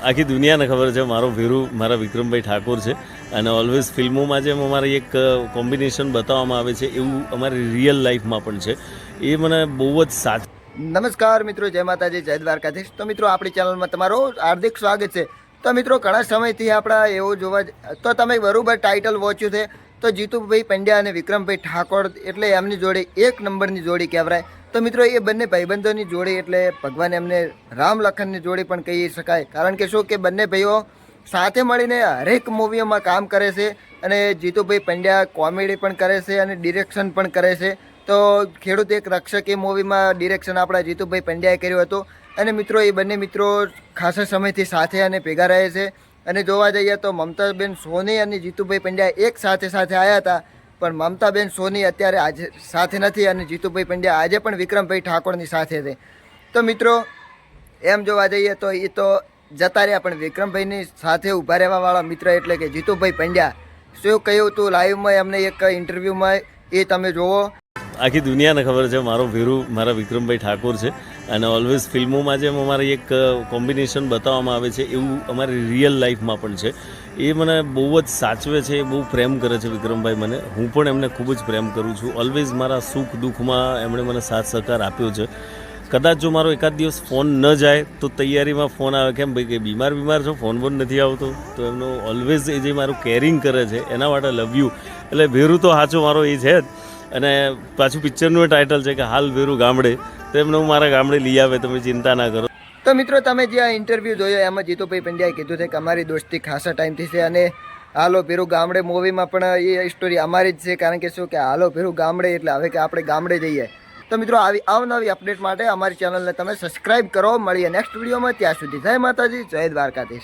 આખી દુનિયાને ખબર છે મારો વીરુ મારા વિક્રમભાઈ ઠાકોર છે અને ઓલવેઝ ફિલ્મોમાં જેમ અમારી એક કોમ્બિનેશન બતાવવામાં આવે છે એવું અમારી રિયલ લાઈફમાં પણ છે. એ મને બહુ જ સાચું. નમસ્કાર મિત્રો, જય માતાજી, જય દ્વારકાધીશ. તો મિત્રો આપણી ચેનલમાં તમારું હાર્દિક સ્વાગત છે. તો મિત્રો ઘણા સમયથી આપણા એવું જોવા તો તમે બરાબર ટાઇટલ વોચ્યું છે. તો જીતુભાઈ પંડ્યા અને વિક્રમભાઈ ઠાકોર એટલે એમની જોડી એક નંબરની જોડી કહેવાય. તો મિત્રો એ બંને ભાઈબંધોની જોડી એટલે ભગવાન એમને રામ લખનની જોડી પણ કહી શકાય. કારણ કે શું કે બંને ભાઈઓ સાથે મળીને હરેક મૂવીઓમાં કામ કરે છે અને જીતુભાઈ પંડ્યા કોમેડી પણ કરે છે અને ડિરેક્શન પણ કરે છે. તો ખેડૂત એક રક્ષક એ મૂવીમાં ડિરેક્શન આપણા જીતુભાઈ પંડ્યાએ કર્યું હતું. અને મિત્રો એ બંને મિત્રો ખાસા સમયથી સાથે અને ભેગા રહે છે. અને જોવા જઈએ તો મમતાબેન સોની અને જીતુભાઈ પંડ્યા એક સાથે આવ્યા હતા, પણ મમતાબેન સોની અત્યારે આજે સાથે નથી અને જીતુભાઈ પંડ્યા આજે પણ વિક્રમભાઈ ઠાકોરની સાથે છે. તો મિત્રો એમ જોવા જઈએ તો એ તો જતા રહ્યા, પણ વિક્રમભાઈની સાથે ઊભા રહેવાવાળા મિત્ર એટલે કે જીતુભાઈ પંડ્યા શું કહ્યું હતું લાઈવમાં એમને એક ઇન્ટરવ્યૂમાં, એ તમે જુઓ. આખી દુનિયાને ખબર છે મારો વીરુ મારા વિક્રમભાઈ ઠાકોર છે અને ઓલવેઝ ફિલ્મોમાં જેમ અમારી એક કોમ્બિનેશન બતાવવામાં આવે છે એવું અમારી રિયલ લાઈફમાં પણ છે. એ મને બહુ જ સાચવે છે, બહુ પ્રેમ કરે છે વિક્રમભાઈ મને. હું પણ એમને ખૂબ જ પ્રેમ કરું છું. ઓલવેઝ મારા સુખ દુઃખમાં એમણે મને સાથ સહકાર આપ્યો છે. કદાચ જો મારો એકાદ દિવસ ફોન ન જાય તો તૈયારીમાં ફોન આવે, કેમ ભાઈ કે બીમાર છો, ફોન પણ નથી આવતો. તો એમનો ઓલવેઝ એ જે મારું કેરિંગ કરે છે એના માટે લવ યુ. એટલે વીરુ તો સાચો મારો એ છે જ. અને પાછું પિક્ચરનું ટાઇટલ છે કે હાલ વીરુ ગામડે, તો એમને હું મારા ગામડે લઈ આવે, તમે ચિંતા ના કરો. તો મિત્રો તમે જે આ ઇન્ટરવ્યૂ જોયો એમાં જીતુભાઈ પંડ્યાએ કીધું છે કે અમારી દોસ્તી ખાસા ટાઈમથી છે અને હાલો વીરુ ગામડે મૂવીમાં પણ એ સ્ટોરી અમારી જ છે. કારણ કે શું કે હાલો વીરુ ગામડે એટલે હવે કે આપણે ગામડે જઈએ. તો મિત્રો આવી અવનવી અપડેટ માટે અમારી ચેનલને તમે સબસ્ક્રાઈબ કરો. મળીએ નેક્સ્ટ વિડીયોમાં. ત્યાં સુધી જય માતાજી, જય દ્વારકાધીશ.